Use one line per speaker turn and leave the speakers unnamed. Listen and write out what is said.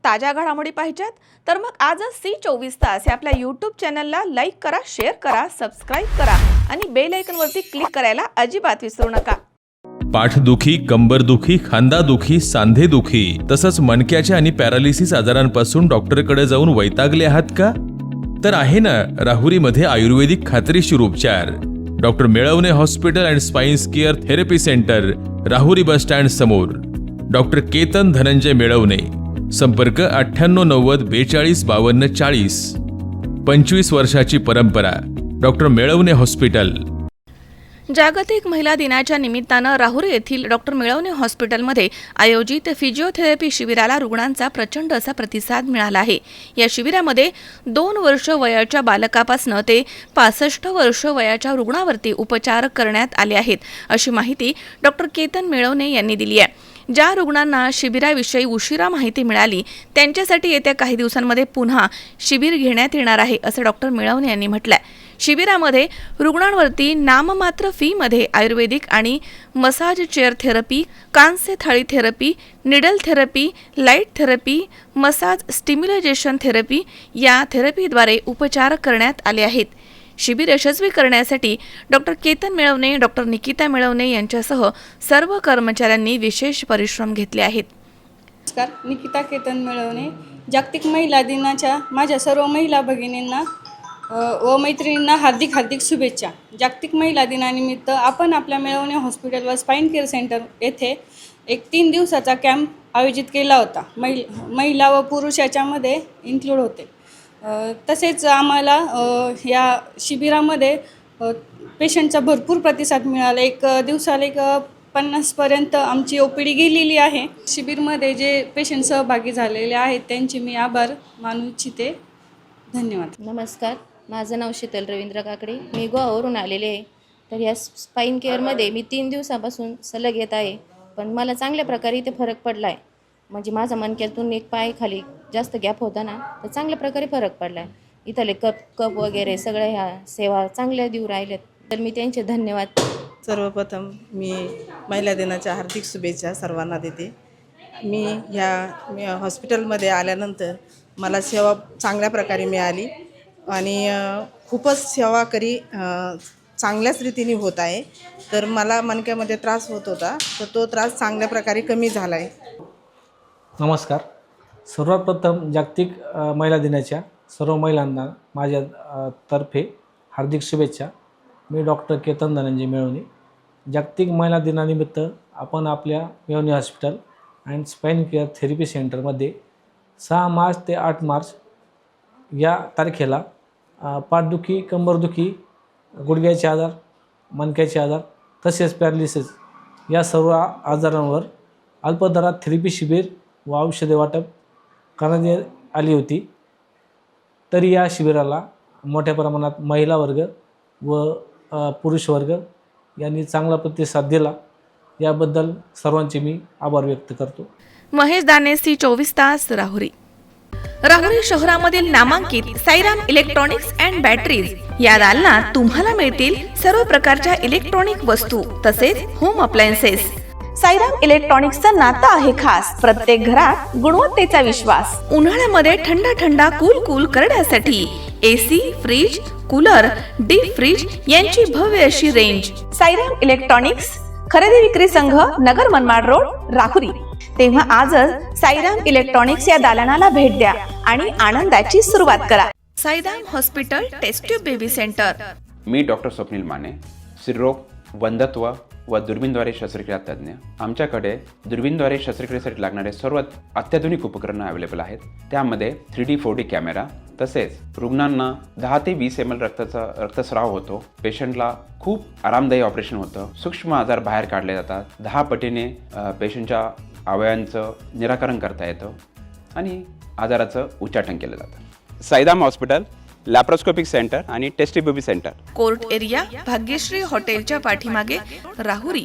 ताज्या घडामोडी पाहिजेत तर मग आजच C24 या आपल्या YouTube चॅनलला लाईक करा, शेअर करा, सबस्क्राइब करा आणि बेल आयकॉनवरती क्लिक करायला अजिबात विसरू नका।
पाठदुखी, कंबरदुखी, खांदादुखी, सांधेदुखी तसंच मणक्याच्या आणि पॅरालिसिस आजारांपासून डॉक्टरकडे जाऊन वैतागले आहात का? तर आहे ना राहुरीमध्ये आयुर्वेदिक खात्रीशीर उपचार। Doctor Melavane hospital and spine care therapy centre, Rahuri bus stand समोर। डॉक्टर केतन धनंजय मेळवणे, संपर्क 9890 42 52 40। 25 वर्षाची परंपरा। Doctor Melavane hospital.
जागतिक महिला दिनाच्या निमित्तानं राहुरी येथील डॉक्टर मेळवणे हॉस्पिटलमध्ये आयोजित फिजिओथेरपी शिबिराला रुग्णांचा प्रचंड असा प्रतिसाद मिळाला आहे। या शिबिरामध्ये 2 वर्ष वयाच्या बालकापासून ते 65 वर्ष वयाच्या रुग्णावरती उपचार करण्यात आले आहेत, अशी माहिती डॉक्टर केतन मेळवणे यांनी दिली आहे। ज्या रुग्णांना शिबिराविषयी उशिरा माहिती मिळाली त्यांच्यासाठी येत्या काही दिवसांमध्ये पुन्हा शिबिर घेण्यात येणार आहे, असं डॉक्टर मेळवणे यांनी म्हटलंय। शिबिरामध्ये रुग्णांवरती नाममात्र फीमध्ये आयुर्वेदिक आणि मसाज चेअर थेरपी, कांस्य थाळी therapy, needle therapy, light therapy, massage stimulation therapy या थेरपीद्वारे उपचार करण्यात आले आहेत। शिबिर यशस्वी करण्यासाठी डॉक्टर केतन मेळवणे, डॉक्टर निकिता मेळवणे यांच्यासह सर्व कर्मचाऱ्यांनी विशेष परिश्रम घेतले आहेत।
नमस्कार, निकिता केतन मेळवणे। जागतिक महिला दिनाच्या माझ्या सर्व महिला भगिनींना व मैत्रिणींना हार्दिक शुभेच्छा। जागतिक महिला दिनानिमित्त आपण आपल्या मेळवणे हॉस्पिटल व स्पाइन केअर सेंटर येथे एक 3 दिवसाचा कॅम्प आयोजित केला होता। महिला व पुरुष याच्यामध्ये इन्क्लूड होते। तसेच आम्हाला या शिबिरामध्ये पेशंटचा भरपूर प्रतिसाद मिळाला। एक दिवसाला 50 पर्यंत आमची OPD गेलेली आहे। शिबिरमध्ये जे पेशंट सहभागी झालेले आहेत त्यांचे मी आभार मानू इच्छिते। धन्यवाद।
नमस्कार, माझं नाव शीतल रवींद्र काकडे, मी गोवावरून आलेले आहे। तर या स्पाइन केअरमध्ये मी 3 दिवसापासून सलग येत आहे, पण मला चांगल्या प्रकारे इथे फरक पडला आहे। म्हणजे माझा मणक्यातून एक पाय खाली जास्त गॅप होता ना, तर चांगल्या प्रकारे फरक पडला आहे। इथले कप वगैरे सगळ्या ह्या सेवा चांगल्या देऊ राहिल्यात, तर मी त्यांचे धन्यवाद।
सर्वप्रथम मी महिला दिनाच्या हार्दिक शुभेच्छा सर्वांना देते। मी हॉस्पिटलमध्ये आल्यानंतर मला सेवा चांगल्या प्रकारे मिळाली आणि खूपच सेवाकरी चांगल्याच रीतीने होत आहे। तर मला मणक्यामध्ये त्रास होत होता, तर तो त्रास चांगल्या प्रकारे कमी झाला आहे।
नमस्कार, सर्वप्रथम जागतिक महिला दिनाच्या सर्व महिलांना माझ्या तर्फे हार्दिक शुभेच्छा। मी डॉक्टर केतन धनंजय मेळवणे। जागतिक महिला दिनानिमित्त आपण आपल्या Melavane hospital and spine care therapy सेंटरमध्ये 6 मार्च ते 8 मार्च या तारखेला पाठदुखी, कंबरदुखी, गुडघ्याचे आजार, मणक्याचे आजार तसेच पॅरालिसिस या सर्व आजारांवर अल्पदरात थेरपी शिबिर व औषधे वाटप करण्यात आली होती। तरी या शिबिराला मोठ्या प्रमाणात महिला वर्ग व पुरुष वर्ग यांनी चांगला प्रतिसाद दिला, याबद्दल सर्वांचे मी आभार व्यक्त करतो।
महेश दाने, C24 राहुरी। राहुरी शहरामधील नामांकित साईराम इलेक्ट्रॉनिक्स अँड बॅटरीज या दालनात तुम्हाला मिळतील सर्व प्रकारच्या इलेक्ट्रॉनिक वस्तू तसेच होम अप्लायन्सेस। साईराम इलेक्ट्रॉनिक्सचं नातं आहे खास, प्रत्येक घरात गुणवत्तेचा विश्वास। उन्हाळ्यामध्ये थंड कूल करण्यासाठी AC, fridge, cooler, deep fridge यांची भव्य अशी रेंज। साईराम इलेक्ट्रॉनिक्स, खरेदी विक्री संघ, नगर मनमाड रोड, राहुरी। तेव्हा आजच साईराम इलेक्ट्रॉनिक्स या दालनाला भेट द्या आणि आनंदाची सुरुवात करा। Sairam hospital test tube baby centre.
मी डॉक्टर स्वप्नील माने, स्त्रीरोग, वंध्यत्व व दुर्बीणद्वारे शस्त्रक्रिया तज्ज्ञ। आमच्याकडे दुर्बीणद्वारे शस्त्रक्रियेसाठी लागणारे सर्व अत्याधुनिक उपकरणं अवेलेबल आहेत। त्यामध्ये 3D 4D कॅमेरा, तसेच रुग्णांना 10 ते 20 ml रक्तस्राव होतो। पेशंटला खूप आरामदायी ऑपरेशन होतं। सूक्ष्म आजार बाहेर काढले जातात। 10 पटीने पेशंटच्या अवयवांचं निराकरण करता येतं आणि आजाराचं उच्चाटन केलं जातं। साईराम हॉस्पिटल, लॅप्रोस्कोपिक सेंटर आणि test baby centre,
court area, Bhagyashree हॉटेलच्या पाठीमागे, राहुरी।